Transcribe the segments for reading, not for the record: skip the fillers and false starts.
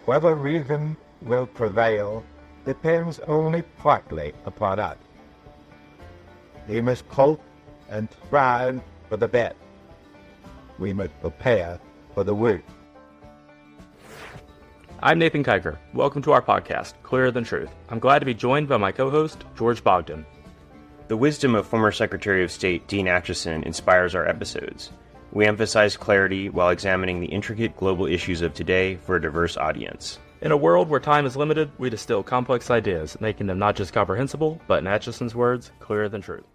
Whether reason will prevail depends only partly upon us. We must hope and strive for the best. We must prepare for the worst. I'm Nathan Kiker. Welcome to our podcast, Clearer Than Truth. I'm glad to be joined by my co-host, George Bogdan. The wisdom of former Secretary of State Dean Acheson inspires our episodes. We emphasize clarity while examining the intricate global issues of today for a diverse audience. In a world where time is limited, we distill complex ideas, making them not just comprehensible, but in Acheson's words, clearer than truth.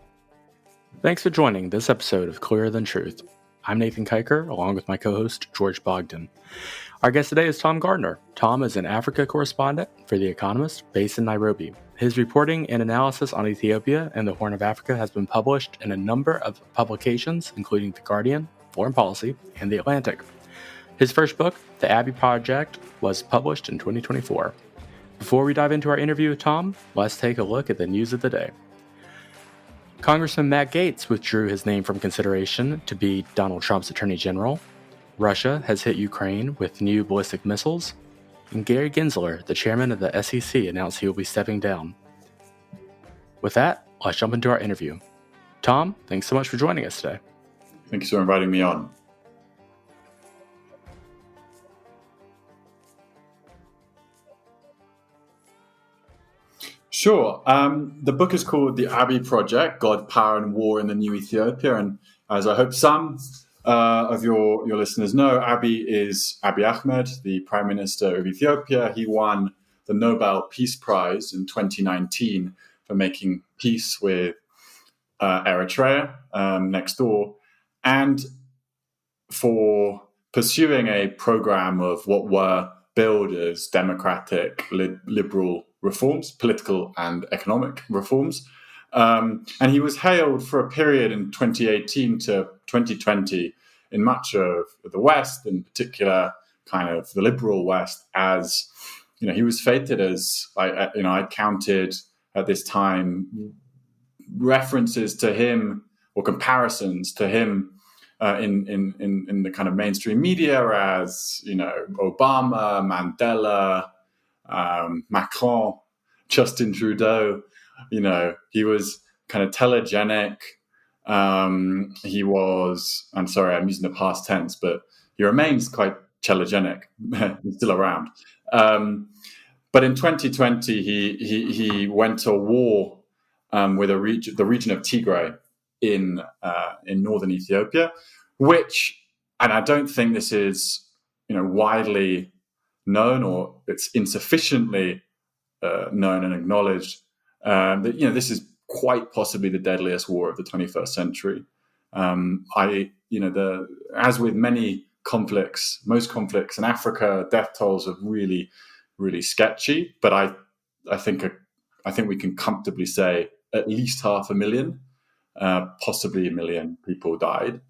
Thanks for joining this episode of Clearer Than Truth. I'm Nathan Kiker, along with my co-host, George Bogdan. Our guest today is Tom Gardner. Tom is an Africa correspondent for The Economist based in Nairobi. His reporting and analysis on Ethiopia and the Horn of Africa has been published in a number of publications, including The Guardian, Foreign Policy, and The Atlantic. His first book, The Abiy Project, was published in 2024. Before we dive into our interview with Tom, let's take a look at the news of the day. Congressman Matt Gaetz withdrew his name from consideration to be Donald Trump's Attorney General. Russia has hit Ukraine with new ballistic missiles, and Gary Gensler, the chairman of the SEC, announced he will be stepping down. With that, let's jump into our interview. Tom, thanks so much for joining us today. Thanks for inviting me on. Sure. The book is called The Abiy Project, God, Power and War in the New Ethiopia. And as I hope some of your listeners know, Abiy is Abiy Ahmed, the Prime Minister of Ethiopia. He won the Nobel Peace Prize in 2019 for making peace with Eritrea next door, and for pursuing a program of what were billed as democratic, liberal reforms, political and economic reforms. And he was hailed for a period in 2018 to 2020 in much of the West, in particular kind of the liberal West, as, he was feted as, I counted at this time references to him or comparisons to him in the kind of mainstream media as, Obama, Mandela, Macron, Justin Trudeau. He was kind of telegenic. He was, I'm sorry, I'm using the past tense, but he remains quite telegenic. He's still around. But in 2020, he went to war with the region of Tigray in northern Ethiopia, which, and I don't think this is widely known, or it's insufficiently known and acknowledged, that this is quite possibly the deadliest war of the 21st century. As with many conflicts, most conflicts in Africa, death tolls are really, really sketchy. But I think we can comfortably say at least 500,000, possibly 1 million people died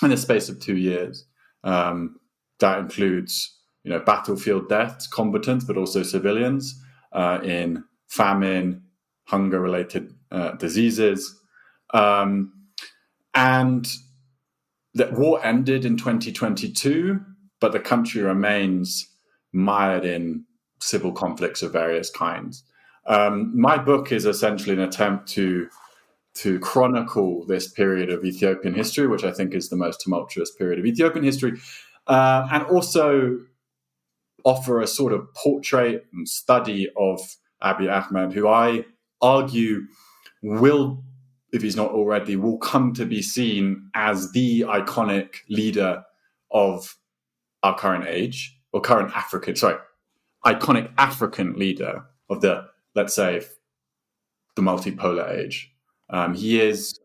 in the space of 2 years. That includes, battlefield deaths, combatants, but also civilians in famine, hunger-related diseases. And that war ended in 2022, but the country remains mired in civil conflicts of various kinds. My book is essentially an attempt to chronicle this period of Ethiopian history, which I think is the most tumultuous period of Ethiopian history, and also offer a sort of portrait and study of Abiy Ahmed, who I argue will, if he's not already, will come to be seen as the iconic leader of our current age, or iconic African leader of the, let's say, the multipolar age. He is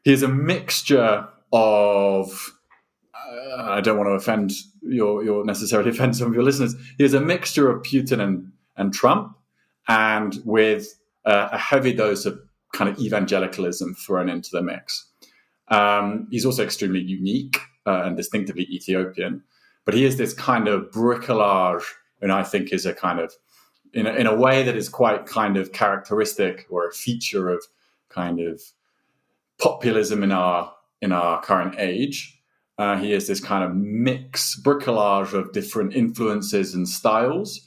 a mixture of, I don't want to offend necessarily offend some of your listeners. He is a mixture of Putin and Trump, and with a heavy dose of kind of evangelicalism thrown into the mix. He's also extremely unique and distinctively Ethiopian, but he is this kind of bricolage, and I think is a kind of, in a way that is quite kind of characteristic or a feature of kind of populism in our current age. He is this kind of bricolage of different influences and styles.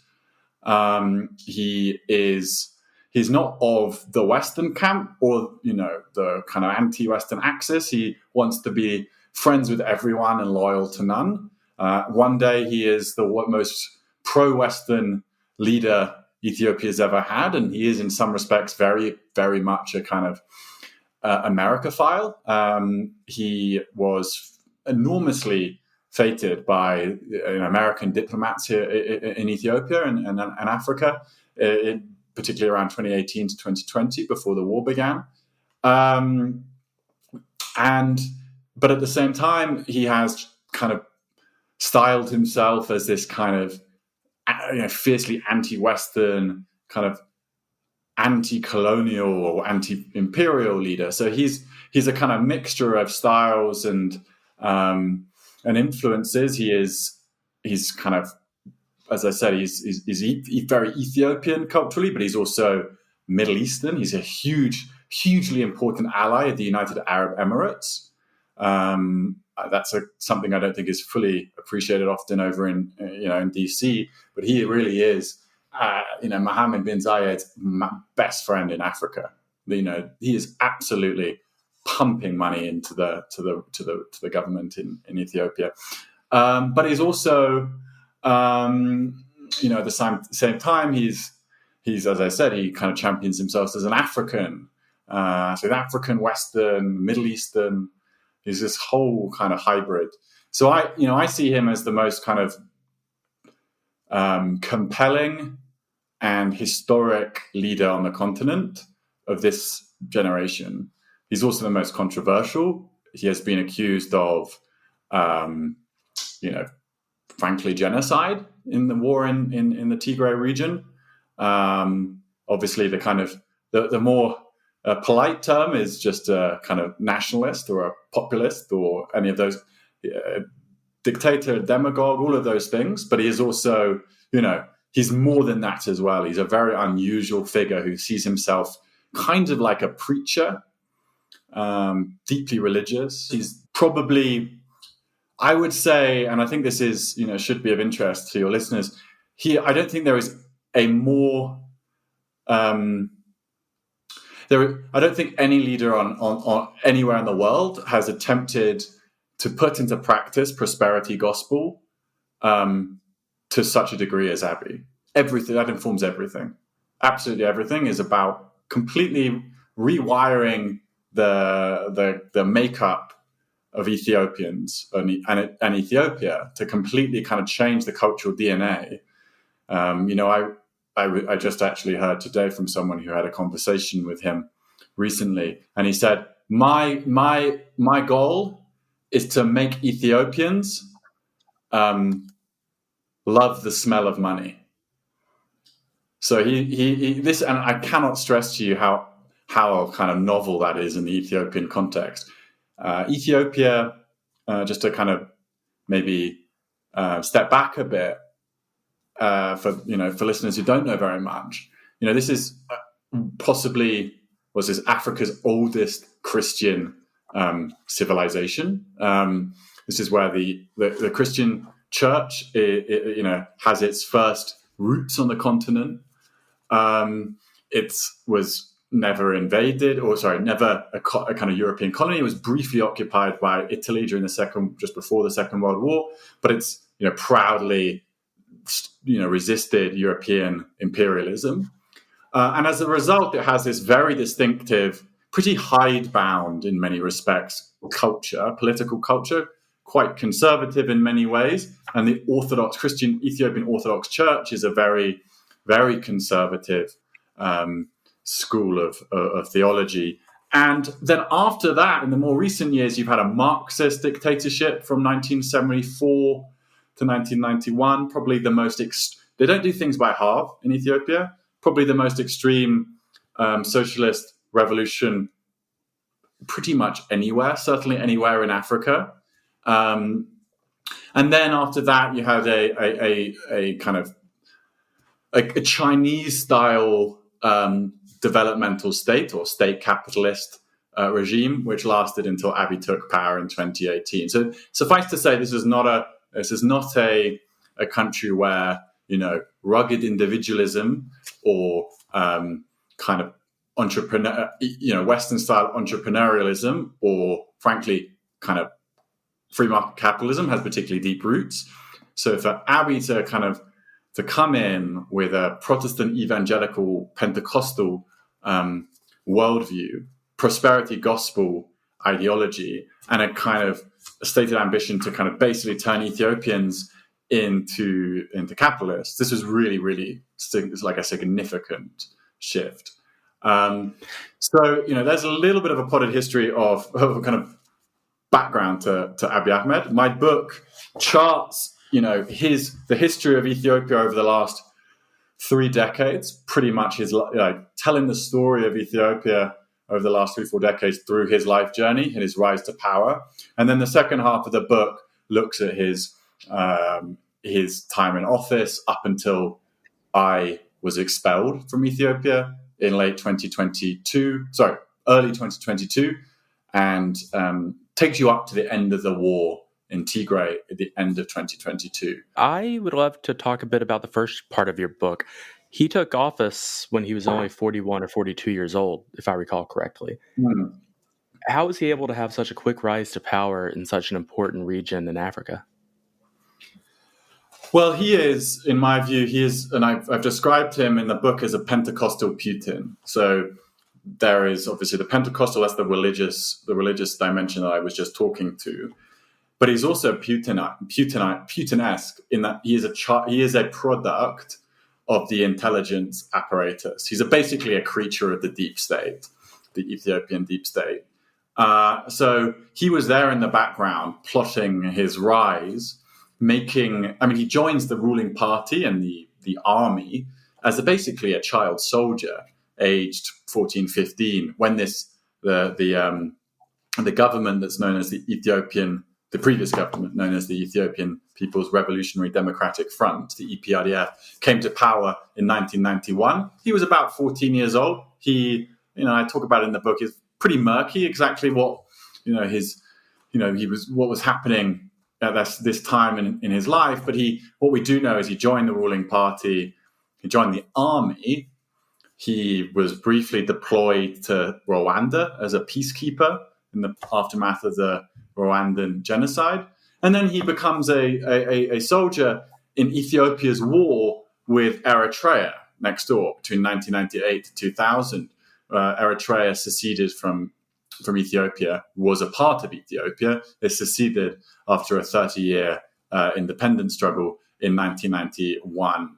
He's not of the Western camp or, the kind of anti-Western axis. He wants to be friends with everyone and loyal to none. One day he is the most pro-Western leader Ethiopia's ever had, and he is in some respects very, very much a kind of Americophile. He was enormously feted by American diplomats here in Ethiopia and Africa, particularly around 2018 to 2020, before the war began. But at the same time, he has kind of styled himself as this kind of fiercely anti-Western, kind of anti-colonial or anti-imperial leader. So he's a kind of mixture of styles and influences. He's kind of, as I said, he's very Ethiopian culturally, but he's also Middle Eastern. He's a hugely important ally of the United Arab Emirates. That's something I don't think is fully appreciated often over in DC, but he really is, Mohammed bin Zayed's best friend in Africa. He is absolutely pumping money into the government in Ethiopia, but he's also, at the same time, he's as I said, he kind of champions himself as an African, so African, Western, Middle Eastern. He's this whole kind of hybrid. So I see him as the most kind of compelling and historic leader on the continent of this generation. He's also the most controversial. He has been accused of, frankly, genocide in the war in the Tigray region. Obviously, the kind of the more polite term is just a kind of nationalist or a populist or any of those, dictator, demagogue, all of those things. But he is also, he's more than that as well. He's a very unusual figure who sees himself kind of like a preacher, deeply religious. He's probably, I would say, and I think this is, should be of interest to your listeners, I don't think there is a more... I don't think any leader on anywhere in the world has attempted to put into practice prosperity gospel to such a degree as Abiy. Everything that informs everything. Absolutely everything is about completely rewiring the makeup of Ethiopians and Ethiopia to completely kind of change the cultural DNA. I just actually heard today from someone who had a conversation with him recently, and he said, my goal is to make Ethiopians love the smell of money. So this, and I cannot stress to you how kind of novel that is in the Ethiopian context. Ethiopia, just to kind of maybe step back a bit, for listeners who don't know very much, this is possibly was Africa's oldest Christian civilization. This is where the Christian church has its first roots on the continent. It was never invaded, never a kind of European colony. It was briefly occupied by Italy just before the Second World War, but it's proudly resisted European imperialism. And as a result, it has this very distinctive, pretty hidebound in many respects, political culture, quite conservative in many ways. And the Orthodox Christian Ethiopian Orthodox Church is a very, very conservative school of theology. And then after that, in the more recent years, you've had a Marxist dictatorship from 1974 to 1991, probably the most... They don't do things by half in Ethiopia. Probably the most extreme socialist revolution pretty much anywhere, certainly anywhere in Africa. And then after that, you had a kind of a Chinese-style developmental state or state capitalist regime, which lasted until Abiy took power in 2018. So suffice to say, this is not a country where, rugged individualism or kind of Western style entrepreneurialism, or frankly, kind of free market capitalism has particularly deep roots. So for Abiy to come in with a Protestant evangelical Pentecostal worldview, prosperity gospel ideology, and a kind of stated ambition to kind of basically turn Ethiopians into capitalists, this was really, really like a significant shift. So there's a little bit of a potted history of kind of background to Abiy Ahmed. My book charts, the history of Ethiopia over the last 3 decades, pretty much his telling the story of Ethiopia over the last 3-4 decades through his life journey and his rise to power. And then the second half of the book looks at his time in office up until I was expelled from Ethiopia in early 2022, and takes you up to the end of the war in Tigray at the end of 2022. I would love to talk a bit about the first part of your book. He took office when he was only 41 or 42 years old, if I recall correctly. Mm. How was he able to have such a quick rise to power in such an important region in Africa? Well, he is, in my view, and I've described him in the book as a Pentecostal Putin. So there is obviously the Pentecostal, that's the religious dimension that I was just talking to. But he's also Putinesque in that he is a product of the intelligence apparatus. He's basically a creature of the deep state, the Ethiopian deep state. So he was there in the background plotting his rise, he joins the ruling party and the army as basically a child soldier, aged 14, 15, when the government that's known as the previous government known as the Ethiopian People's Revolutionary Democratic Front, the EPRDF, came to power in 1991. He was about 14 years old. He, I talk about it in the book, is pretty murky exactly what, what was happening at this time in his life. But what we do know is he joined the ruling party, he joined the army. He was briefly deployed to Rwanda as a peacekeeper in the aftermath of the Rwandan genocide. And then he becomes a soldier in Ethiopia's war with Eritrea next door between 1998 to 2000. Eritrea seceded from Ethiopia, was a part of Ethiopia. They seceded after a 30-year independence struggle in 1991,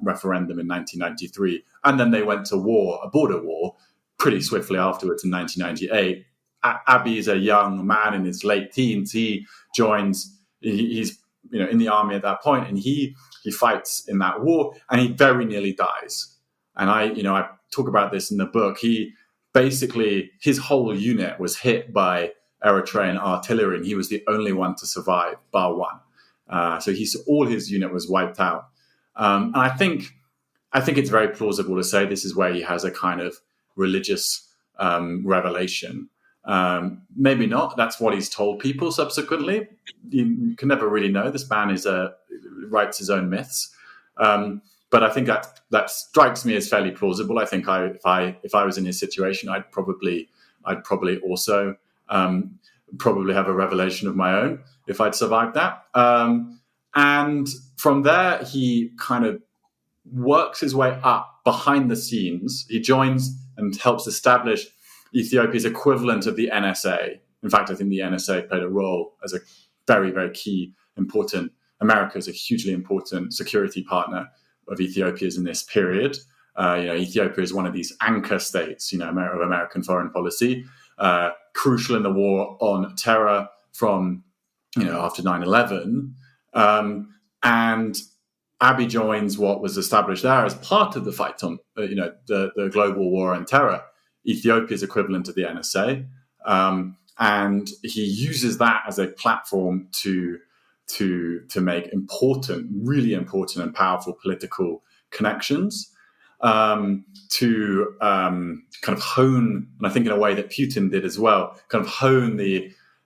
referendum in 1993. And then they went to war, a border war, pretty swiftly afterwards in 1998. Abiy is a young man in his late teens. He joins, he's in the army at that point, and he fights in that war, and he very nearly dies. And I talk about this in the book. His whole unit was hit by Eritrean artillery, and he was the only one to survive, bar one. So all his unit was wiped out. And I think it's very plausible to say this is where he has a kind of religious revelation. Maybe not. That's what he's told people subsequently. You can never really know. This man writes his own myths. But I think that strikes me as fairly plausible. I think if I was in his situation, I'd probably also probably have a revelation of my own if I'd survived that. And from there, he kind of works his way up behind the scenes. He joins and helps establish Ethiopia's equivalent of the NSA. In fact, I think the NSA played a role as a very, very key, important. America is a hugely important security partner of Ethiopia's in this period. Ethiopia is one of these anchor states, of American foreign policy, crucial in the war on terror from, after 9/11. And Abiy joins what was established there as part of the fight on, the global war on terror, Ethiopia's equivalent of the NSA. And he uses that as a platform to make really important and powerful political connections. to kind of hone, and I think in a way that Putin did as well, kind of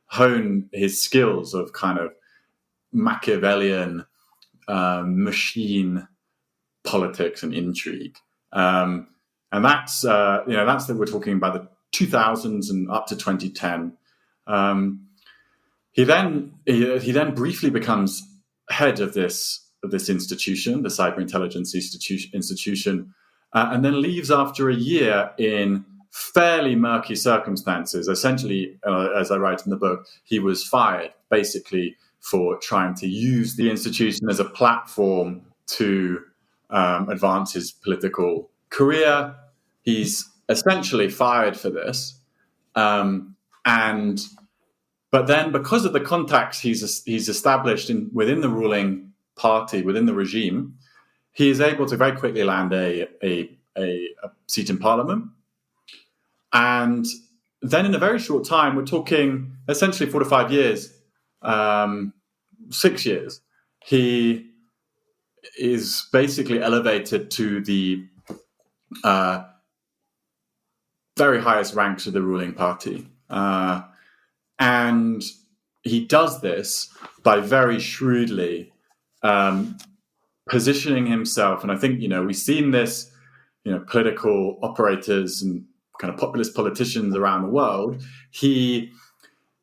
hone his skills of kind of Machiavellian machine politics and intrigue. And that's that we're talking about the 2000s and up to 2010. He then briefly becomes head of this institution, the Cyber Intelligence Institution, and then leaves after a year in fairly murky circumstances. Essentially, as I write in the book, he was fired basically for trying to use the institution as a platform to advance his political career. He's essentially fired for this, but then because of the contacts he's established within the ruling party, within the regime, he is able to very quickly land a seat in parliament. And then in a very short time, we're talking essentially 4 to 5 years, 6 years, he is basically elevated to the very highest ranks of the ruling party. And he does this by very shrewdly positioning himself. And I think, we've seen this, political operators and kind of populist politicians around the world. He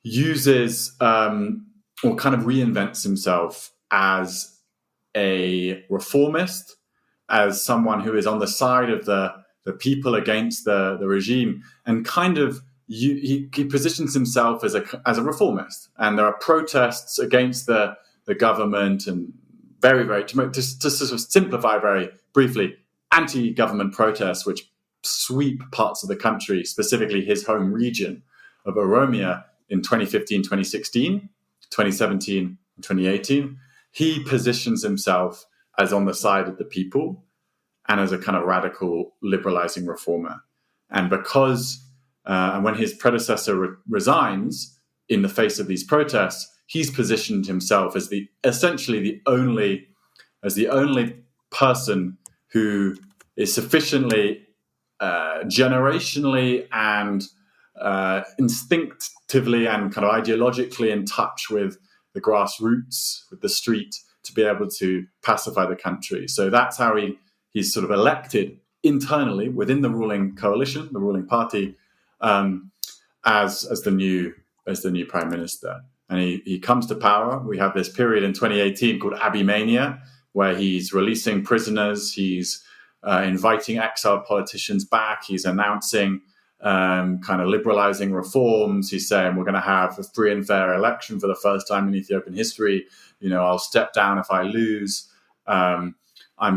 uses or kind of reinvents himself as a reformist, as someone who is on the side of the people against the regime, and kind of he positions himself as a reformist. And there are protests against the government, and very, very, to sort of simplify very briefly, anti-government protests which sweep parts of the country, specifically his home region of Oromia in 2015, 2016, 2017, and 2018. He positions himself as on the side of the people and as a kind of radical liberalizing reformer. And because and when his predecessor resigns in the face of these protests, he's positioned himself as essentially the only person who is sufficiently generationally and instinctively and kind of ideologically in touch with the grassroots, with the street, to be able to pacify the country. So that's how he's sort of elected internally within the ruling coalition, the ruling party, as the new prime minister. And he comes to power. We have this period in 2018 called Abiy Mania, where he's releasing prisoners, he's inviting exiled politicians back, he's announcing kind of liberalizing reforms. He's saying we're going to have a free and fair election for the first time in Ethiopian history. I'll step down if I lose. I'm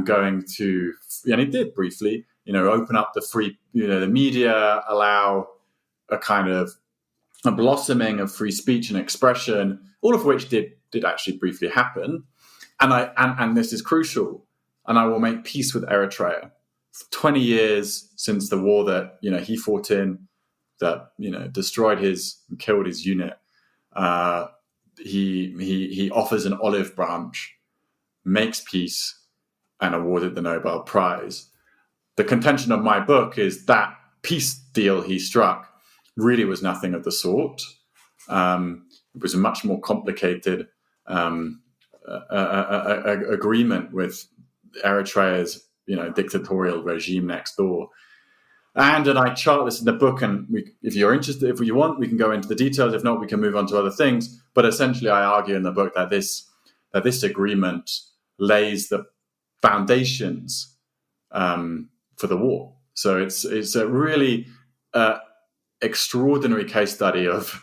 going to, and he did briefly, open up the free, the media, allow a kind of a blossoming of free speech and expression, all of which did actually briefly happen. And this is crucial. And I will make peace with Eritrea. 20 years since the war that he fought in, that destroyed and killed his unit. He offers an olive branch, makes peace, and awarded the Nobel Prize. The contention of my book is that peace deal he struck really was nothing of the sort. It was a much more complicated agreement with Eritrea's dictatorial regime next door. And I chart this in the book, and if you're interested, if you want, we can go into the details. If not, we can move on to other things. But essentially, I argue in the book that this agreement lays the foundations for the war. So it's a really extraordinary case study of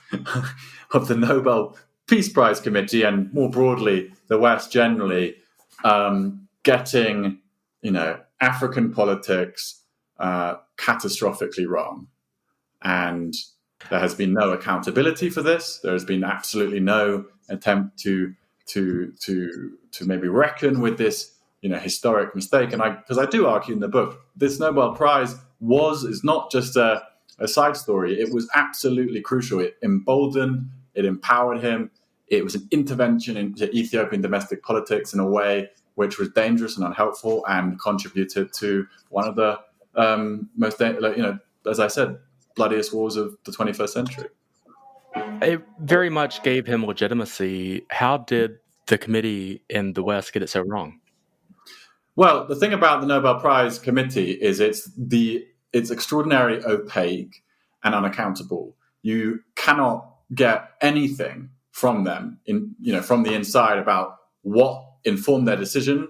the Nobel Peace Prize Committee, and more broadly the West generally, getting African politics catastrophically wrong. And there has been no accountability for this. There has been absolutely no attempt to maybe reckon with this historic mistake. And because I do argue in the book, this Nobel Prize is not just a side story. It was absolutely crucial. It emboldened, it empowered him, It was an intervention into Ethiopian domestic politics in a way which was dangerous and unhelpful, and contributed to one of the most, as I said, bloodiest wars of the 21st century. It very much gave him legitimacy. How did the committee in the West get it so wrong? Well, the thing about the Nobel Prize Committee is it's extraordinarily opaque and unaccountable. You cannot get anything from them from the inside about what informed their decision,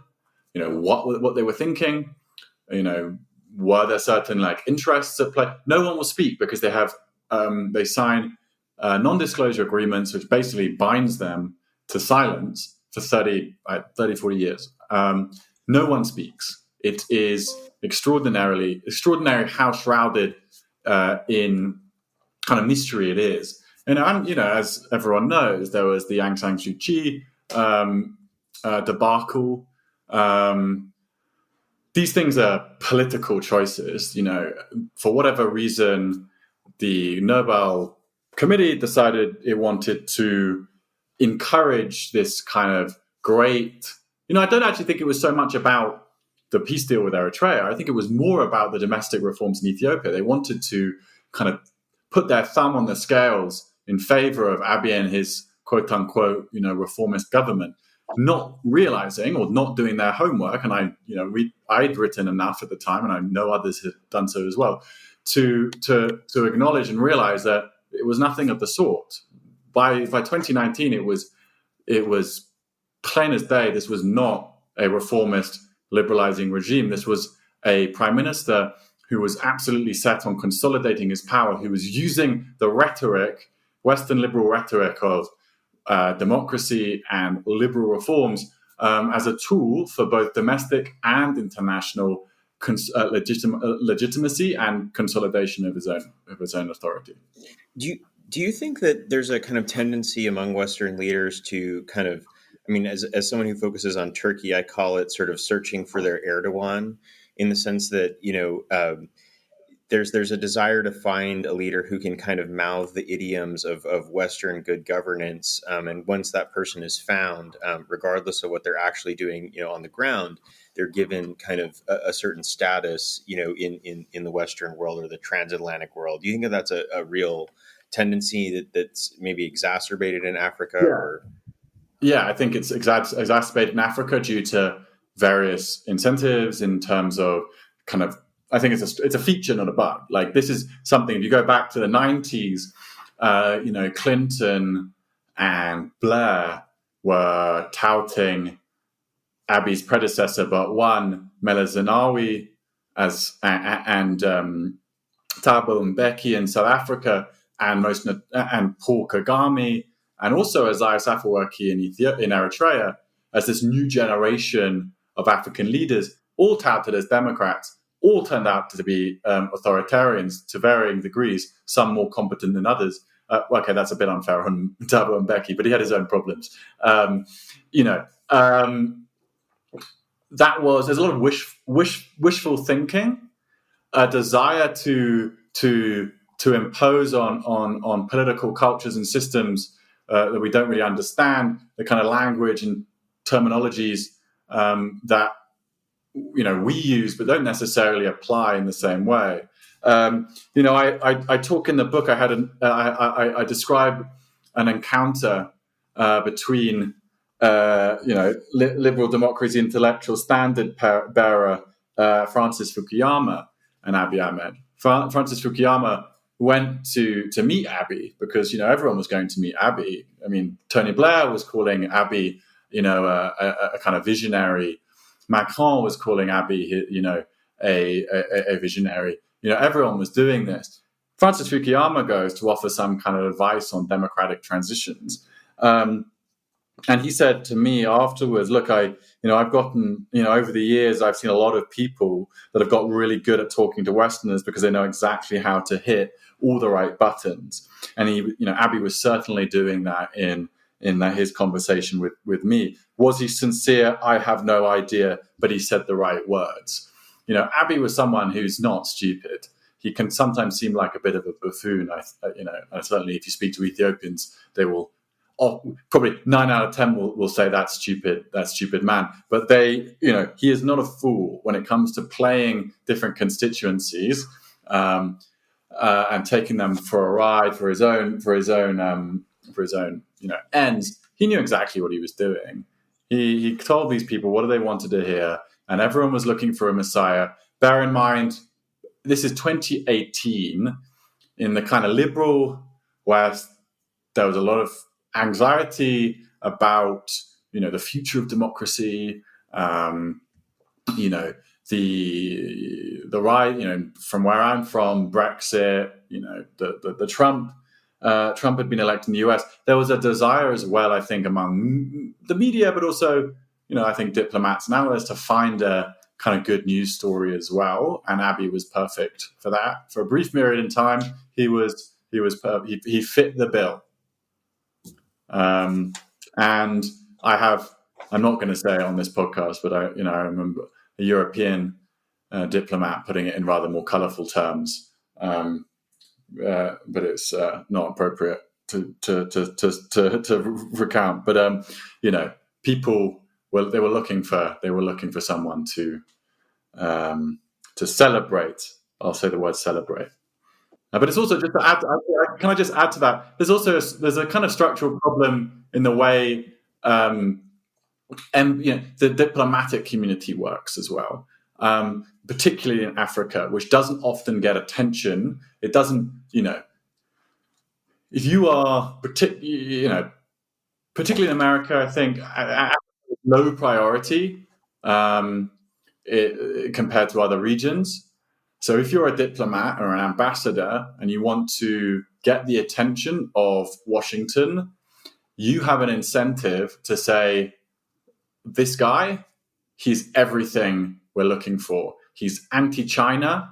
what they were thinking, were there certain interests at play. No one will speak because they sign non-disclosure agreements, which basically binds them to silence for 30, 40 years. No one speaks. It is extraordinary how shrouded in kind of mystery it is. And as everyone knows, there was the Aung San Suu Kyi debacle. These things are political choices. For whatever reason, the Nobel Committee decided it wanted to encourage this kind of great. I don't actually think it was so much about the peace deal with Eritrea. I think it was more about the domestic reforms in Ethiopia. They wanted to kind of put their thumb on the scales in favor of Abiy and his quote unquote, reformist government, not realizing or not doing their homework. And I'd written enough at the time, and I know others had done so as well, to acknowledge and realize that it was nothing of the sort. By 2019, it was plain as day. This was not a reformist, liberalizing regime. This was a prime minister who was absolutely set on consolidating his power, who was using the rhetoric, Western liberal rhetoric of democracy and liberal reforms as a tool for both domestic and international legitimacy and consolidation of his own authority. Do you think that there's a kind of tendency among Western leaders to kind of, as someone who focuses on Turkey, I call it sort of searching for their Erdogan, in the sense that, there's a desire to find a leader who can kind of mouth the idioms of Western good governance. And once that person is found, regardless of what they're actually doing, on the ground, they're given kind of a certain status, in the Western world or the transatlantic world. Do you think that that's a real tendency that's maybe exacerbated in Africa? Yeah, I think it's exacerbated in Africa due to various incentives in terms of kind of, I think it's a feature, not a bug. This is something, if you go back to the 90s, Clinton and Blair were touting Abiy's predecessor, but one, Meles Zenawi, and Thabo Mbeki in South Africa, and Paul Kagame, and also Isaias Afwerki in Eritrea, as this new generation of African leaders, all touted as Democrats, all turned out to be authoritarians to varying degrees, some more competent than others. Okay, that's a bit unfair on Thabo Mbeki, but he had his own problems. There's a lot of wishful thinking, a desire to impose on political cultures and systems that we don't really understand, the kind of language and terminologies that we use but don't necessarily apply in the same way. I talk in the book. I describe an encounter between liberal democracy intellectual standard bearer Francis Fukuyama and Abiy Ahmed. Francis Fukuyama went to meet Abiy because everyone was going to meet Abiy. Tony Blair was calling Abiy a kind of visionary. Macron was calling Abiy a visionary. Everyone was doing this. Francis Fukuyama goes to offer some kind of advice on democratic transitions. And he said to me afterwards, look, I've gotten, over the years, I've seen a lot of people that have got really good at talking to Westerners because they know exactly how to hit all the right buttons. And Abiy was certainly doing that in his conversation with me. Was he sincere? I have no idea, but he said the right words. Abiy was someone who's not stupid. He can sometimes seem like a bit of a buffoon. Certainly if you speak to Ethiopians, they will probably 9 out of 10 will say that's stupid man. But he is not a fool when it comes to playing different constituencies and taking them for a ride for his own ends. He knew exactly what he was doing. He told these people what they wanted to hear, and everyone was looking for a messiah. Bear in mind, this is 2018 in the kind of liberal West. There was a lot of anxiety about, the future of democracy. The right, from where I'm from, Brexit. The Trump had been elected in the US. There was a desire as well, I think, among the media, but also, I think diplomats and analysts to find a kind of good news story as well. And Abiy was perfect for that. For a brief period in time, he fit the bill. And I'm not going to say it on this podcast, but I remember a European diplomat putting it in rather more colourful terms. But it's not appropriate to recount. But people they were looking for someone to celebrate. I'll say the word celebrate. But it's also, just to add. Can I just add to that? There's a kind of structural problem in the way the diplomatic community works as well, particularly in Africa, which doesn't often get attention. It doesn't, if you are particularly in America, I think low priority compared to other regions. So if you're a diplomat or an ambassador and you want to get the attention of Washington, you have an incentive to say, this guy, he's everything we're looking for. He's anti-China,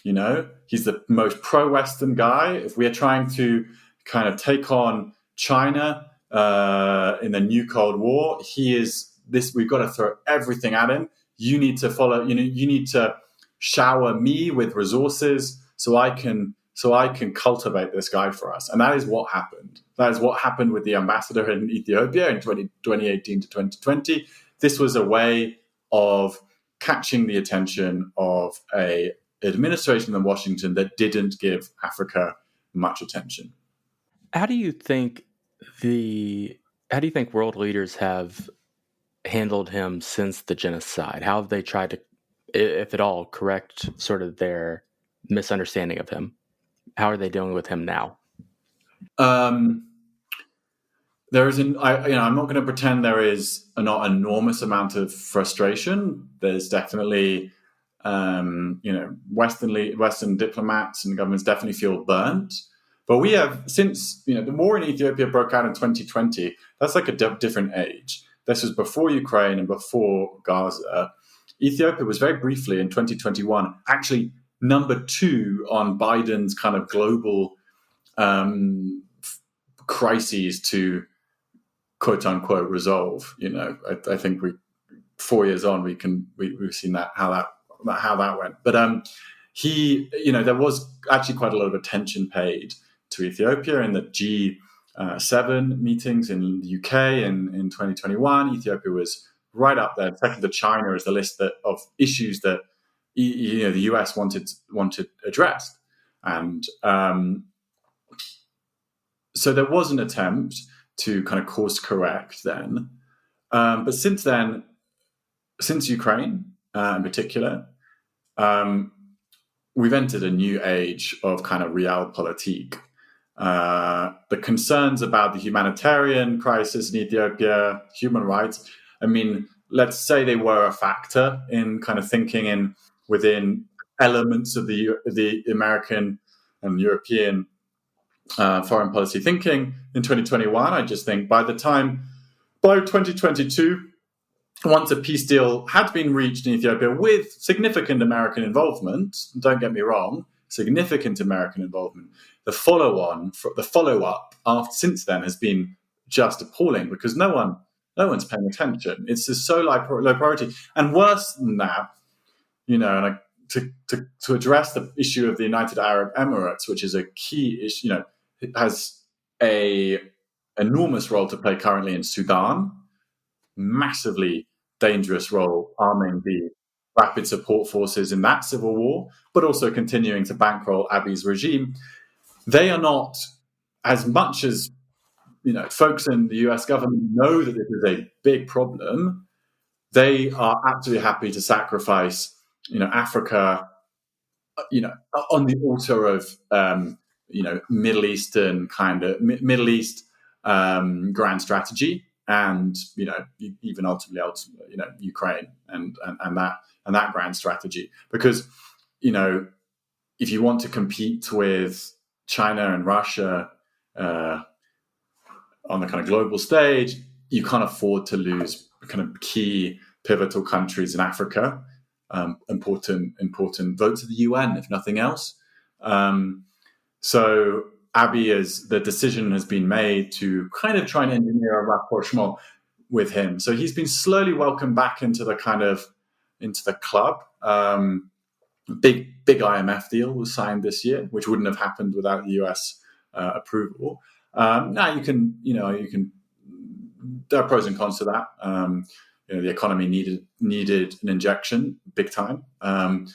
he's the most pro-Western guy. If we're trying to kind of take on China in the new Cold War, he is this. We've got to throw everything at him. You need to follow, you need to shower me with resources so I can cultivate this guy for us. And that is what happened. That is what happened with the ambassador in Ethiopia in 2018 to 2020. This was a way of catching the attention of an administration in Washington that didn't give Africa much attention. How do you think world leaders have handled him since the genocide? How have they tried to, if at all, correct sort of their misunderstanding of him? How are they dealing with him now? There is I'm not going to pretend there is not enormous amount of frustration. There's definitely, Western diplomats and governments definitely feel burnt. But we have, since, the war in Ethiopia broke out in 2020, that's like a different age. This was before Ukraine and before Gaza. Ethiopia was very briefly in 2021 actually number 2 on Biden's kind of global crises to quote unquote resolve. I think 4 years on we've seen that how that went. But there was actually quite a lot of attention paid to Ethiopia in the G7 meetings in the UK in 2021. Ethiopia was right up there. Second to China is the list of issues that the US wanted addressed, and so there was an attempt to kind of course correct then. But since then, since Ukraine in particular, we've entered a new age of kind of realpolitik. The concerns about the humanitarian crisis in Ethiopia, human rights, I mean, let's say they were a factor in kind of thinking within elements of the American and European foreign policy thinking in 2021. I just think by 2022, once a peace deal had been reached in Ethiopia with significant American involvement, don't get me wrong, significant American involvement, the follow-up since then has been just appalling because no one's paying attention. It's just so low priority. And worse than that, and to address the issue of the United Arab Emirates, which is a key issue, it has a enormous role to play currently in Sudan, massively dangerous role arming the rapid support forces in that civil war, but also continuing to bankroll Abiy's regime. They are not, as much as folks in the US government know that this is a big problem, they are absolutely happy to sacrifice, Africa, on the altar of, Middle Eastern Middle East grand strategy, and even ultimately, Ukraine and that grand strategy, because if you want to compete with China and Russia on the kind of global stage, you can't afford to lose kind of key pivotal countries in Africa, important votes of the UN, if nothing else. So Abiy, the decision has been made to kind of try and engineer a rapprochement with him. So he's been slowly welcomed back into the club. Big IMF deal was signed this year, which wouldn't have happened without the US approval. Now you can. There are pros and cons to that. The economy needed an injection, big time. There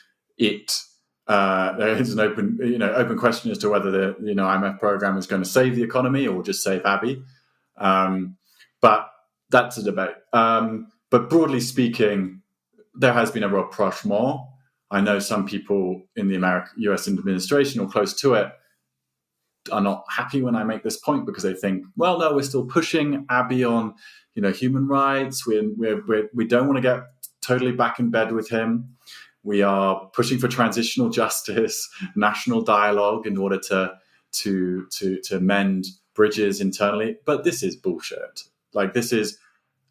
is an open question as to whether the IMF program is going to save the economy or just save Abiy. But that's a debate. But broadly speaking, there has been a rapprochement. I know some people in the US administration or close to it are not happy when I make this point, because they think, well, no, we're still pushing Abiy on, human rights. We don't want to get totally back in bed with him. We are pushing for transitional justice, national dialogue in order to mend bridges internally. But this is bullshit. This is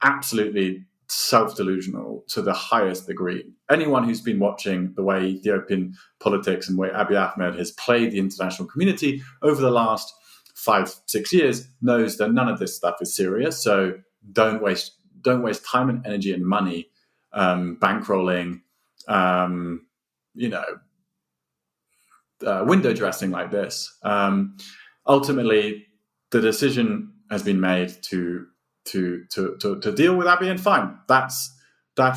absolutely self-delusional to the highest degree. Anyone who's been watching the way Ethiopian politics and the way Abiy Ahmed has played the international community over the last 5-6 years knows that none of this stuff is serious. So don't waste time and energy and money bankrolling, window dressing like this. Ultimately, the decision has been made to deal with Abiy, and fine. That's a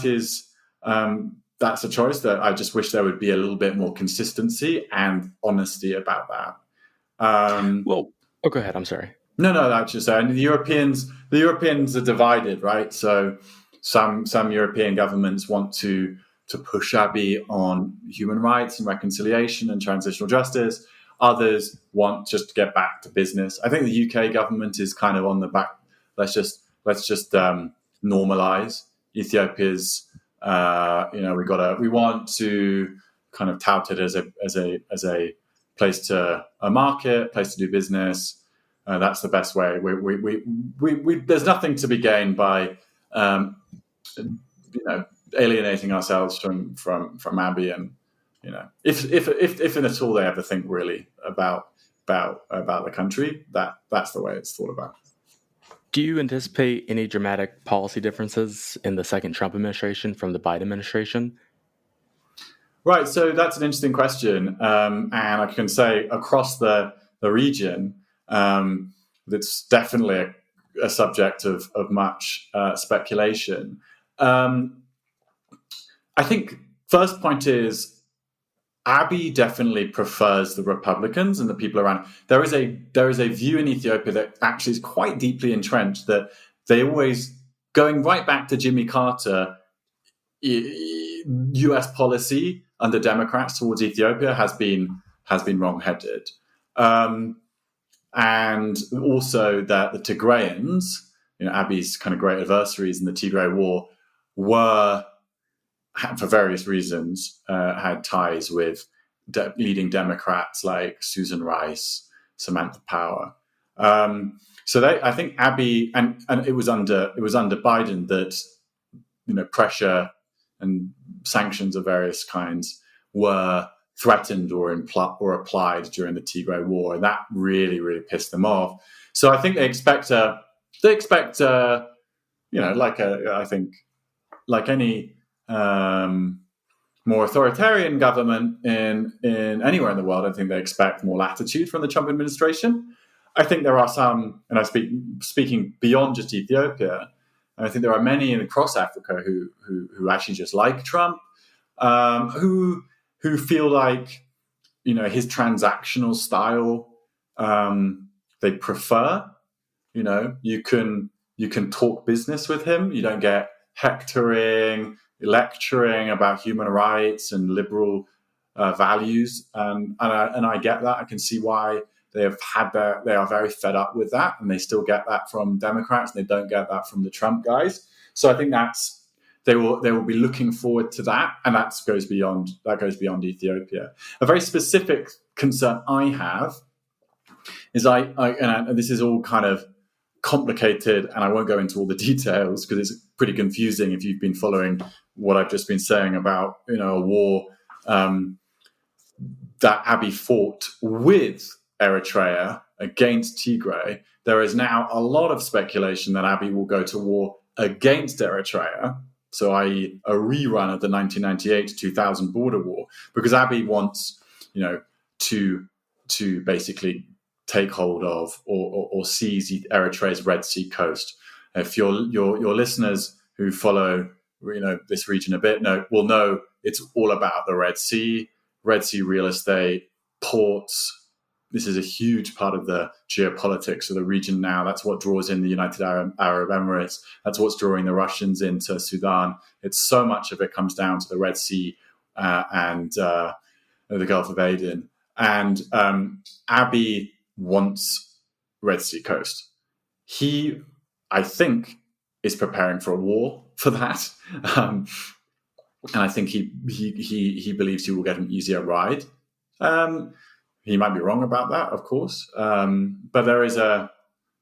choice that I just wish there would be a little bit more consistency and honesty about that. Go ahead. I'm sorry. No, that's just saying the Europeans are divided, right? So some European governments want to push Abiy on human rights and reconciliation and transitional justice. Others want just to get back to business. I think the UK government is kind of on the back. Let's just normalize Ethiopia's. We want to kind of tout it as a place to do business. That's the best way. We there's nothing to be gained by alienating ourselves from Abiy, and if and at all they ever think really about the country, that's the way it's thought about. Do you anticipate any dramatic policy differences in the second Trump administration from the Biden administration? Right, so that's an interesting question, and I can say across the region, it's definitely a subject of much speculation. I think first point is Abiy definitely prefers the Republicans and the people around. There is a view in Ethiopia that actually is quite deeply entrenched, that they always, going right back to Jimmy Carter, US policy under Democrats towards Ethiopia has been wrong-headed. And also that the Tigrayans, Abiy's kind of great adversaries in the Tigray war, for various reasons, had ties with leading Democrats like Susan Rice, Samantha Power. So I think Abiy, and it was under Biden that pressure and sanctions of various kinds were threatened or applied during the Tigray war, and that really, really pissed them off. So I think they expect like any more authoritarian government in anywhere in the world, I think they expect more latitude from the Trump administration. I think there are some, and speaking beyond just Ethiopia, and I think there are many across Africa who actually just like Trump, who feel like, his transactional style, they prefer. You can talk business with him. You don't get hectoring, lecturing about human rights and liberal values, and I get that. I can see why they are very fed up with that, and they still get that from Democrats, and they don't get that from the Trump guys. So I think they will be looking forward to that, and that goes beyond Ethiopia. A very specific concern I have is and this is all kind of complicated, and I won't go into all the details because it's pretty confusing if you've been following what I've just been saying about a war that Abiy fought with Eritrea against Tigray. There is now a lot of speculation that Abiy will go to war against Eritrea, so i.e. a rerun of the 1998-2000 border war, because Abiy wants to basically take hold of or seize Eritrea's Red Sea coast. If your listeners who follow this region a bit will know it's all about the Red Sea real estate, ports. This is a huge part of the geopolitics of the region now. That's what draws in the United Arab Emirates. That's what's drawing the Russians into Sudan. It's so much of it comes down to the Red Sea and the Gulf of Aden. And Abiy wants Red Sea coast. He, I think, is preparing for a war for that. And I think he believes he will get an easier ride. He might be wrong about that, of course. But there is I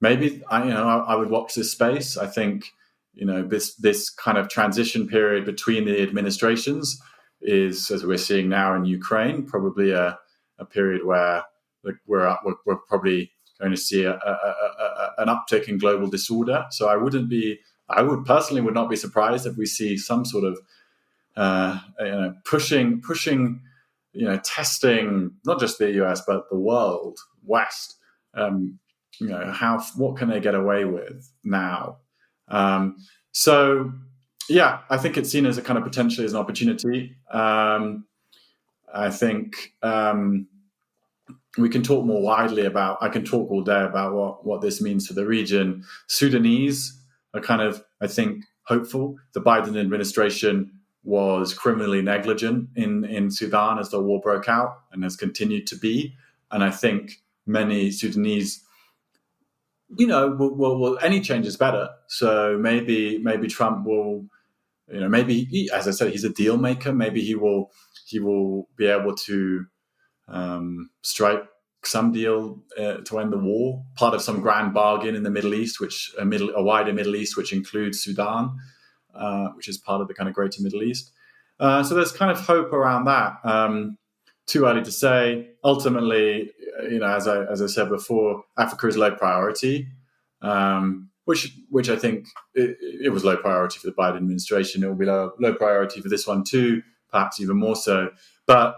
would watch this space. I think, this kind of transition period between the administrations is, as we're seeing now in Ukraine, probably a period where we're probably going to see an uptick in global disorder. So I would personally not be surprised if we see some sort of pushing, testing not just the US but the world West. What can they get away with now? So yeah, I think it's seen as a kind of potentially as an opportunity. I think we can talk more widely about. I can talk all day about what this means for the region. Sudanese are kind of, I think, hopeful. The Biden administration was criminally negligent in Sudan as the war broke out and has continued to be. And I think many Sudanese, will any change is better. So maybe Trump will, as I said, he's a deal maker. Maybe he will be able to strike some deal to end the war, part of some grand bargain in the Middle East, a wider Middle East, which includes Sudan, which is part of the kind of greater Middle East. So there's kind of hope around that. Too early to say. Ultimately, as I said before, Africa is low priority, which I think it was low priority for the Biden administration. It will be low priority for this one too, perhaps even more so. But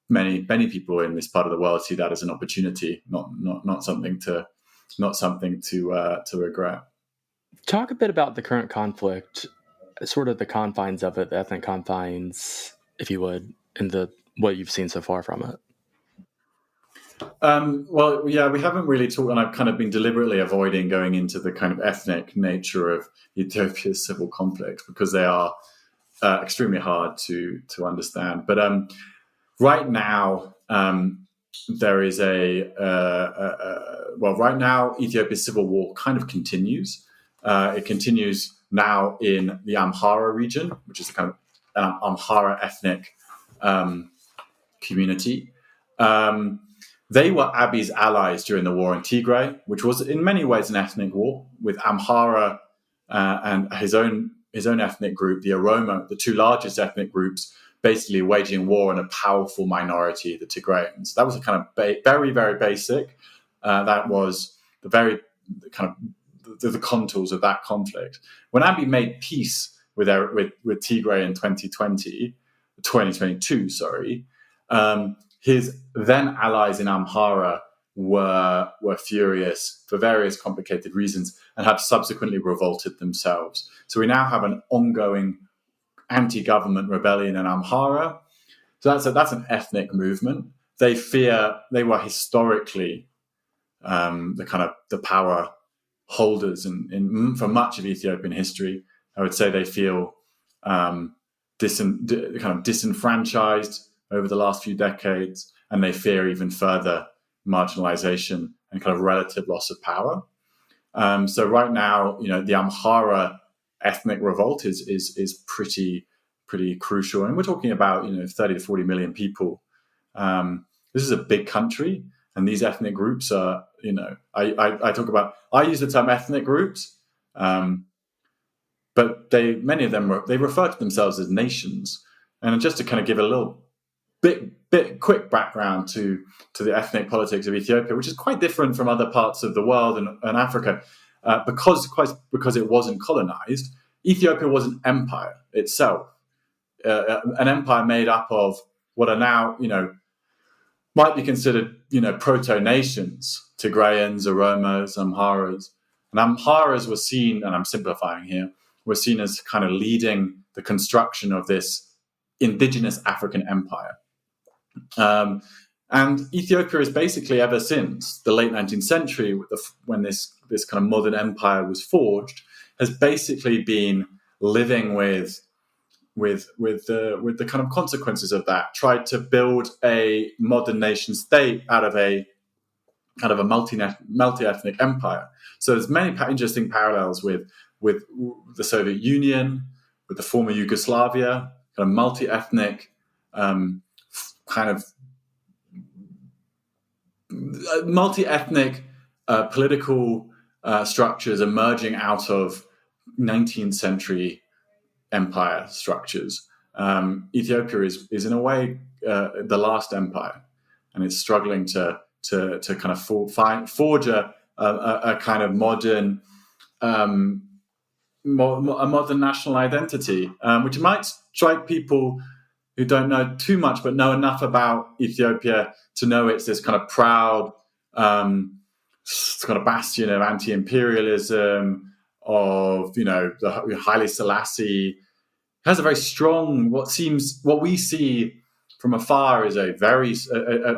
many people in this part of the world see that as an opportunity, not something to regret. Talk a bit about the current conflict, sort of the confines of it, the ethnic confines, if you would, and what you've seen so far from it. Well, yeah, we haven't really talked, and I've kind of been deliberately avoiding going into the kind of ethnic nature of Ethiopia's civil conflicts because they are extremely hard to understand. But right now, there is right now, Ethiopia's civil war kind of continues. It continues now in the Amhara region, which is the kind of Amhara ethnic community. They were Abiy's allies during the war in Tigray, which was in many ways an ethnic war, with Amhara and his own ethnic group, the Oromo, the two largest ethnic groups, basically waging war on a powerful minority, the Tigrayans. That was a kind of very, very basic. That was the very kind of the contours of that conflict. When Abiy made peace with Tigray in 2022, his then allies in Amhara were furious for various complicated reasons and have subsequently revolted themselves. So we now have an ongoing anti-government rebellion in Amhara. So that's an ethnic movement. They were historically the power holders for much of Ethiopian history. I would say they feel disenfranchised over the last few decades, and they fear even further marginalization and kind of relative loss of power. So right now, the Amhara ethnic revolt is pretty crucial, and we're talking about 30 to 40 million people. This is a big country, and these ethnic groups are I use the term ethnic groups, but many of them they refer to themselves as nations. And just to kind of give a little quick background to the ethnic politics of Ethiopia, which is quite different from other parts of the world and Africa, because it wasn't colonized. Ethiopia was an empire itself, an empire made up of what are now might be considered proto-nations: Tigrayans, Oromos, Amharas. And Amharas were seen, and I'm simplifying here, were seen as kind of leading the construction of this indigenous African empire. And Ethiopia is basically, ever since the late 19th century, when this kind of modern empire was forged, has basically been living with the kind of consequences of that. Tried to build a modern nation state out of a kind of a multi-ethnic empire. So there's many interesting parallels with the Soviet Union, with the former Yugoslavia, kind of multi-ethnic political structures emerging out of 19th century empire structures. Ethiopia is in a way the last empire, and it's struggling to kind of forge a kind of modern national identity, which might strike people who don't know too much but know enough about Ethiopia to know it's this kind of proud kind of bastion of anti-imperialism, of the Haile Selassie. Has a very strong, what we see from afar is an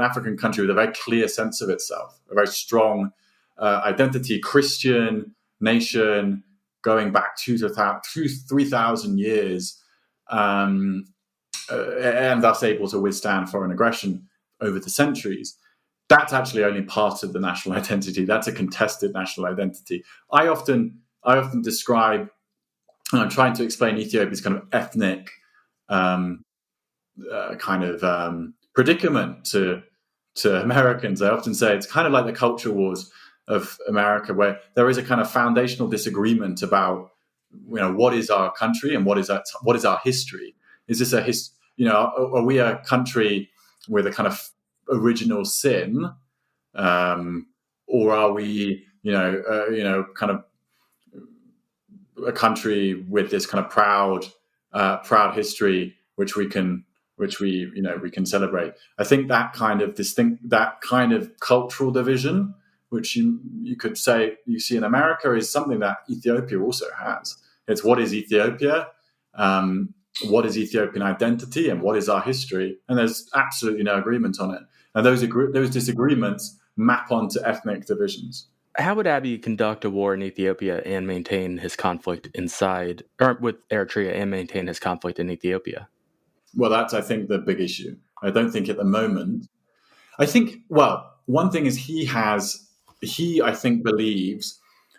African country with a very clear sense of itself, a very strong identity, Christian nation going back 3,000 years, and thus able to withstand foreign aggression over the centuries. That's actually only part of the national identity. That's a contested national identity. I often describe, and I'm trying to explain Ethiopia's kind of ethnic predicament to Americans. I often say it's kind of like the culture wars of America, where there is a kind of foundational disagreement about what is our country and what is our history. Is this are we a country with a kind of original sin, or are we kind of a country with this kind of proud history which we can celebrate? I think that kind of cultural division, which you could say you see in America, is something that Ethiopia also has. It's what is Ethiopia, what is Ethiopian identity, and what is our history, and there's absolutely no agreement on it. And those disagreements map onto ethnic divisions. How would Abiy conduct a war in Ethiopia and maintain his conflict with Eritrea and maintain his conflict in Ethiopia? Well, that's, I think, the big issue. I don't think at the moment. One thing is he, I think, believes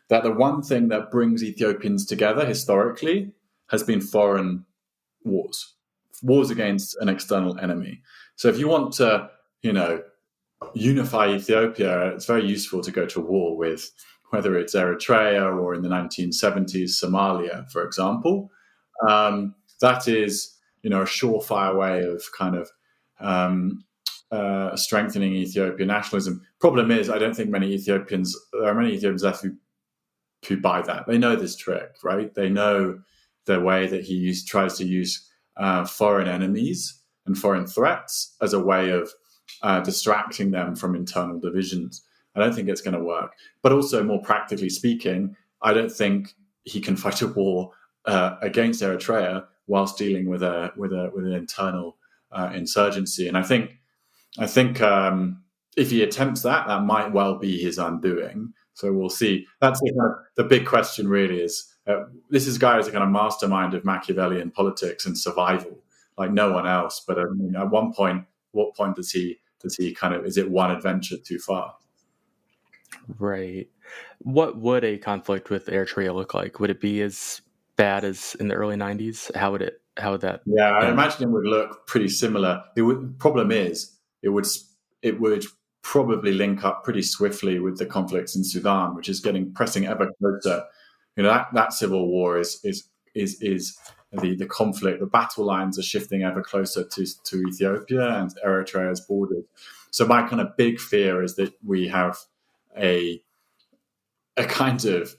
that the one thing that brings Ethiopians together historically has been foreign wars against an external enemy. So if you want to, unify Ethiopia, it's very useful to go to war with, whether it's Eritrea or in the 1970s, Somalia, for example. That is, a surefire way of kind of strengthening Ethiopian nationalism. Problem is, I don't think there are many Ethiopians left who buy that. They know this trick, right? They know the way that he tries to use foreign enemies and foreign threats as a way of distracting them from internal divisions. I don't think it's going to work. But also, more practically speaking, I don't think he can fight a war against Eritrea whilst dealing with an internal insurgency. And I think if he attempts that, that might well be his undoing. So we'll see. That's the big question, really. Is this is a guy who's a kind of mastermind of Machiavellian politics and survival, like no one else. But at what point does he kind of, is it one adventure too far? Right. What would a conflict with Eritrea look like? Would it be as bad as in the early 90s? How would that? Yeah, I imagine it would look pretty similar. Problem is, it would probably link up pretty swiftly with the conflicts in Sudan, which is pressing ever closer. That civil war is the conflict. The battle lines are shifting ever closer to Ethiopia and Eritrea's borders. So my kind of big fear is that we have a kind of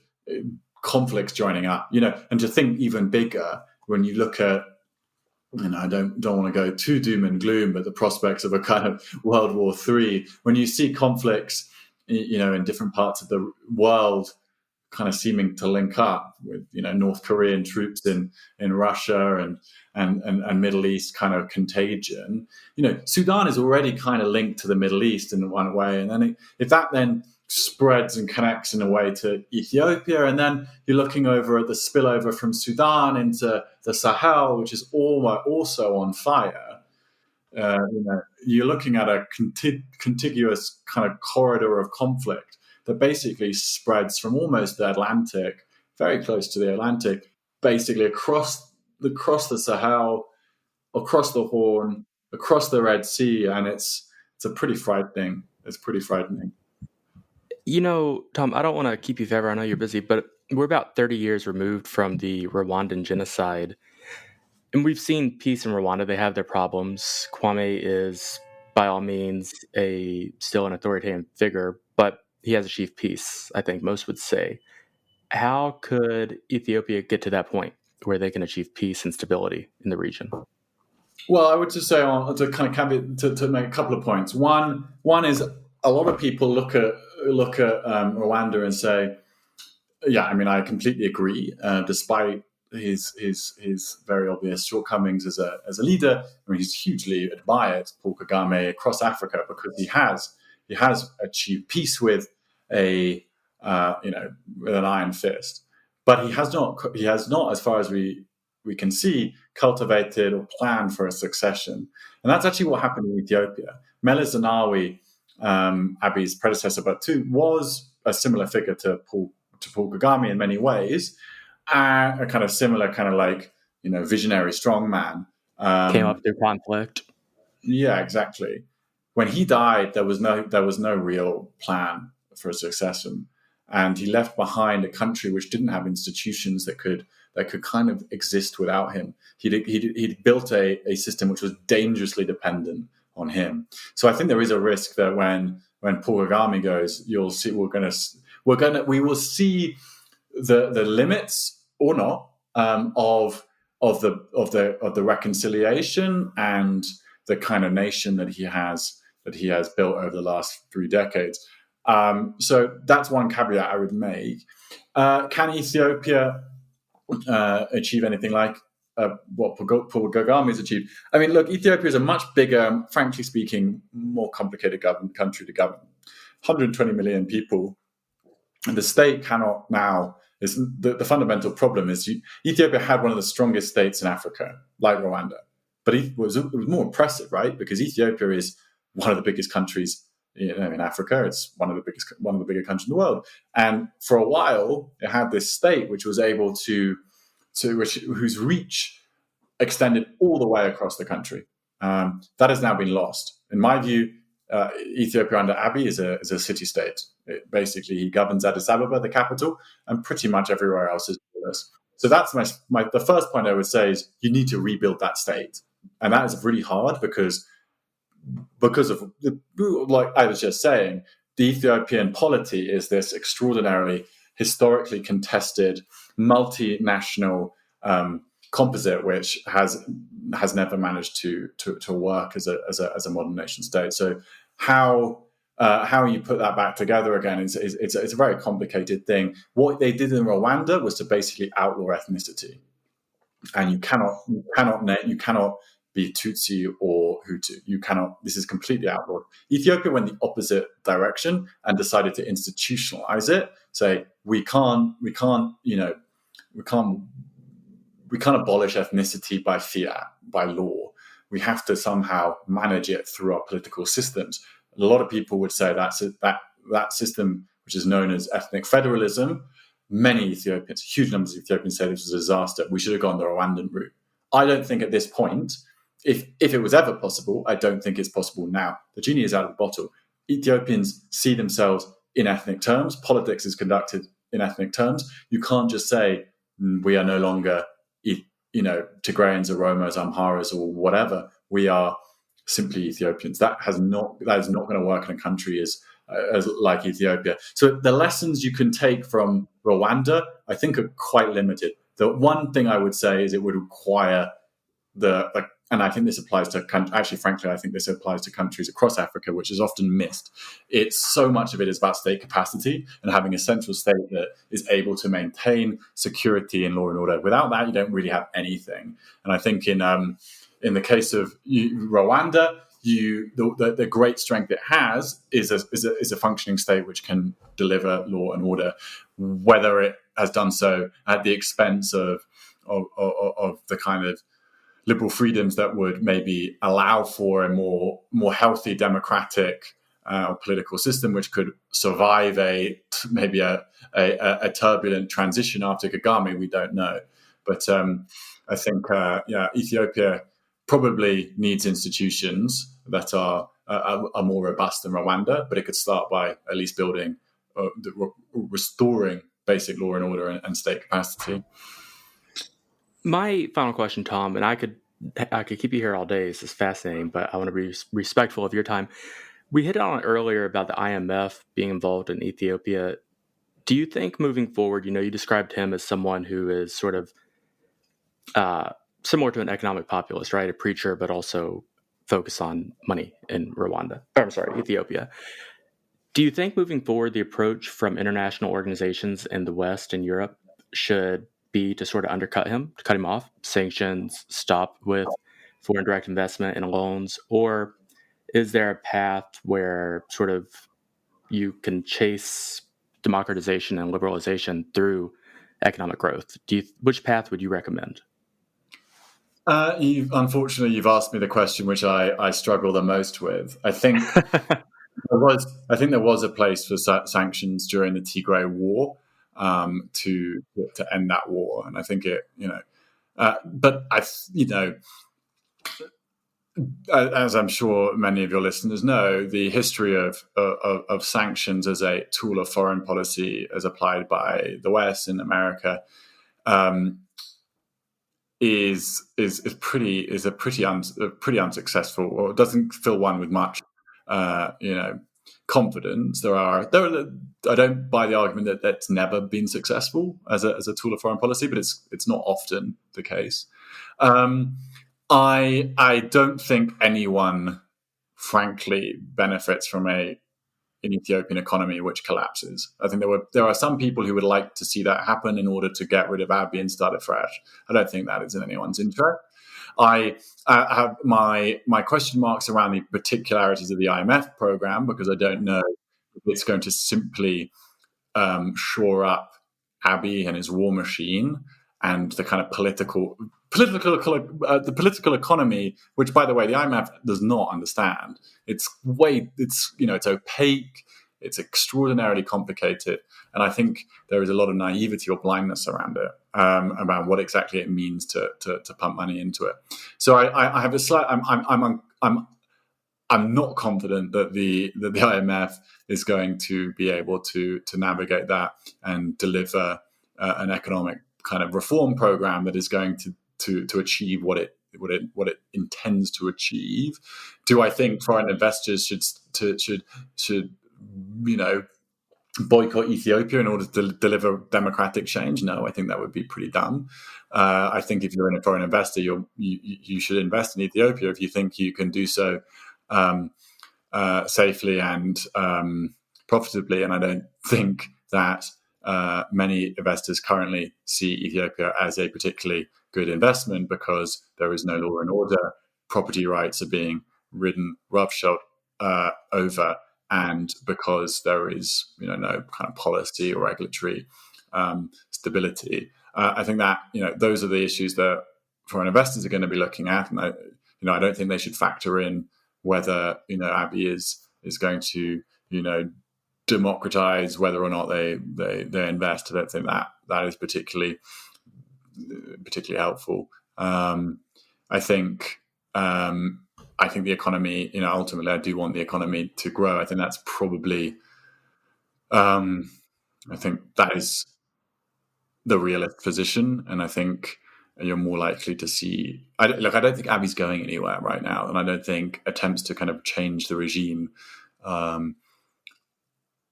conflicts joining up, and to think even bigger when you look at, I don't want to go too doom and gloom, but the prospects of a kind of World War III, when you see conflicts, in different parts of the world kind of seeming to link up with, North Korean troops in Russia and Middle East kind of contagion. Sudan is already kind of linked to the Middle East in one way. And then if that then spreads and connects in a way to Ethiopia, and then you're looking over at the spillover from Sudan into the Sahel, which is also on fire. You're looking at a contiguous kind of corridor of conflict that basically spreads from almost the Atlantic, very close to the Atlantic, basically across the Sahel, across the Horn, across the Red Sea, and it's pretty frightening. It's pretty frightening. Tom, I don't want to keep you forever. I know you're busy, but we're about 30 years removed from the Rwandan genocide. And we've seen peace in Rwanda. They have their problems. Kwame is, by all means, still an authoritarian figure, but he has achieved peace, I think most would say. How could Ethiopia get to that point where they can achieve peace and stability in the region? Well, I would just say to kind of caveat, to make a couple of points. One is a lot of people look at Rwanda and say, yeah, I completely agree. Despite his very obvious shortcomings as a leader, he's hugely admired, Paul Kagame, across Africa because he has achieved peace with with an iron fist. But he has not, as far as we can see, cultivated or planned for a succession. And that's actually what happened in Ethiopia. Meles Zenawi, Abiy's predecessor, but too, was a similar figure to Paul Kagame in many ways, a kind of similar, kind of like visionary strongman. Came up through conflict. Yeah, exactly. When he died, there was no real plan for a succession, and he left behind a country which didn't have institutions that could kind of exist without him. He'd built a system which was dangerously dependent on him. So I think there is a risk that when Paul Kagame goes, you'll see we will see the limits or not of the reconciliation and the kind of nation that he has built over the last 3 decades. So that's one caveat I would make. Can Ethiopia achieve anything like what Paul Kagame has achieved? Look, Ethiopia is a much bigger, frankly speaking, more complicated country to govern. 120 million people, and the state cannot now. The fundamental problem is Ethiopia had one of the strongest states in Africa, like Rwanda, but it was more impressive, right? Because Ethiopia is one of the biggest countries in Africa. It's one of the bigger countries in the world, and for a while it had this state which was able whose reach extended all the way across the country. That has now been lost. In my view, Ethiopia under Abiy is a city-state. Basically, he governs Addis Ababa, the capital, and pretty much everywhere else is borderless. So that's the first point I would say is you need to rebuild that state. And that is really hard because of, like I was just saying, the Ethiopian polity is this extraordinarily historically contested multinational composite, which has never managed to work as a modern nation state. So how how you put that back together again is it's a very complicated thing. What they did in Rwanda was to basically outlaw ethnicity, and you cannot be Tutsi or Hutu. You cannot. This is completely outlawed. Ethiopia went the opposite direction and decided to institutionalize it. Say we can't abolish ethnicity by fiat, by law. We have to somehow manage it through our political systems. A lot of people would say that system, which is known as ethnic federalism, many Ethiopians, huge numbers of Ethiopians, say this was a disaster. We should have gone the Rwandan route. I don't think at this point, if it was ever possible, I don't think it's possible now. The genie is out of the bottle. Ethiopians see themselves in ethnic terms. Politics is conducted in ethnic terms. You can't just say we are no longer, Tigrayans, Oromas, Amharas, or whatever. We are simply Ethiopians. That is not going to work in a country as like Ethiopia. So the lessons you can take from Rwanda, I think, are quite limited. The one thing I would say is it would require and I think this applies to actually, frankly, I think this applies to countries across Africa, which is often missed. It's so much of it is about state capacity and having a central state that is able to maintain security and law and order. Without that, you don't really have anything. And I think in the case of Rwanda, the great strength it has is a functioning state which can deliver law and order, whether it has done so at the expense of the kind of liberal freedoms that would maybe allow for a more healthy democratic political system, which could survive maybe a turbulent transition after Kagame. We don't know, but I think Ethiopia probably needs institutions that are more robust than Rwanda, but it could start by at least building, restoring basic law and order and state capacity. My final question, Tom, and I could keep you here all day. This is fascinating, but I want to be respectful of your time. We hit on it earlier about the IMF being involved in Ethiopia. Do you think moving forward, you described him as someone who is sort of similar to an economic populist, right? A preacher, but also focus on money in Ethiopia. Do you think moving forward, the approach from international organizations in the West and Europe should be to sort of undercut him, to cut him off, sanctions, stop with foreign direct investment and loans? Or is there a path where sort of you can chase democratization and liberalization through economic growth? Which path would you recommend? Unfortunately, you've asked me the question which I struggle the most with. I think there was a place for sanctions during the Tigray war to end that war, and I think but as I'm sure many of your listeners know, the history of sanctions as a tool of foreign policy as applied by the West and America is pretty unsuccessful, or doesn't fill one with much confidence. I don't buy the argument that that's never been successful as a tool of foreign policy, but it's not often the case. I don't think anyone, frankly, benefits from an Ethiopian economy which collapses. I think there are some people who would like to see that happen in order to get rid of Abiy and start afresh. I don't think that is in anyone's interest. I have my question marks around the particularities of the IMF program, because I don't know if it's going to simply shore up Abiy and his war machine and the kind of political economy, which, by the way, the IMF does not understand. It's opaque. It's extraordinarily complicated, and I think there is a lot of naivety or blindness around it, about what exactly it means to pump money into it. So I have a slight. I'm not confident that the IMF is going to be able to navigate that and deliver an economic kind of reform program that is going to achieve what it intends to achieve. Do I think foreign investors should boycott Ethiopia in order to deliver democratic change? No, I think that would be pretty dumb. I think if you're a foreign investor, you should invest in Ethiopia if you think you can do so safely and profitably. And I don't think that many investors currently see Ethiopia as a particularly good investment because there is no law and order. Property rights are being ridden roughshod over, and because there is no kind of policy or regulatory stability. I think that those are the issues that foreign investors are going to be looking at, and I don't think they should factor in whether Abiy is going to democratize whether or not they invest. I don't think that is particularly helpful. I think the economy, ultimately, I do want the economy to grow. I think that's probably, I think that is the realist position, and I think you're more likely to see. I don't think Abiy's going anywhere right now, and I don't think attempts to kind of change the regime,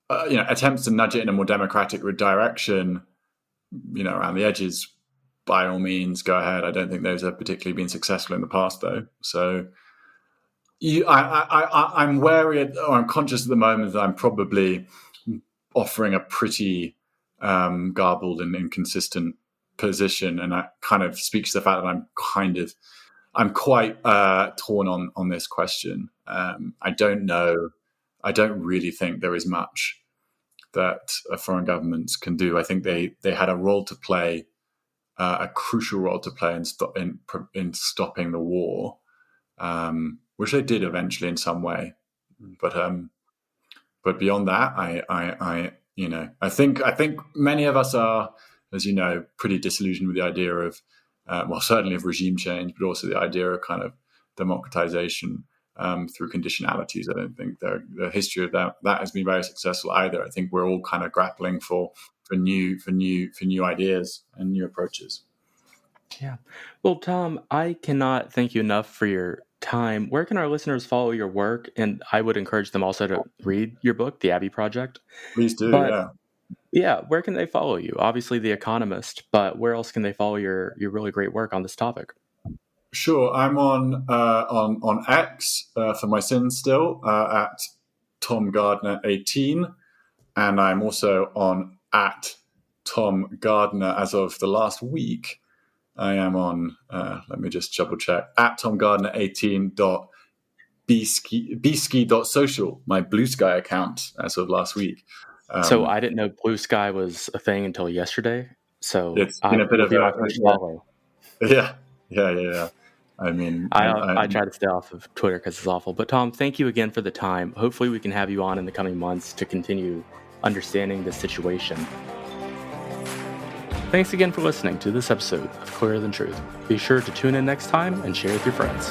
attempts to nudge it in a more democratic direction, around the edges, by all means, go ahead. I don't think those have particularly been successful in the past, though. So, I'm wary, or I'm conscious at the moment that I'm probably offering a pretty garbled and inconsistent position, and that kind of speaks to the fact that I'm quite torn on this question. I don't know. I don't really think there is much that foreign governments can do. I think they had a role to play. A crucial role to play in stopping the war, which they did eventually in some way. But beyond that, I think many of us are, as you know, pretty disillusioned with the idea of, certainly of regime change, but also the idea of kind of democratization through conditionalities. I don't think the history of that has been very successful either. I think we're all kind of grappling for new ideas and new approaches. Yeah. Well, Tom, I cannot thank you enough for your time. Where can our listeners follow your work? And I would encourage them also to read your book, The Abiy Project. Please do. Yeah. Where can they follow you? Obviously, The Economist, but where else can they follow your really great work on this topic? Sure. I'm on X for my sins still at Tom Gardner 18, and I'm also on at Tom Gardner as of the last week. I am on, let me just double check, at tomgardner18.bski.social, my Blue Sky account as of last week. So I didn't know Blue Sky was a thing until yesterday. So it's been a bit of a follow. Yeah. I mean, I try to stay off of Twitter because it's awful. But Tom, thank you again for the time. Hopefully we can have you on in the coming months to continue understanding the situation. Thanks again for listening to this episode of Clearer Than Truth. Be sure to tune in next time and share with your friends.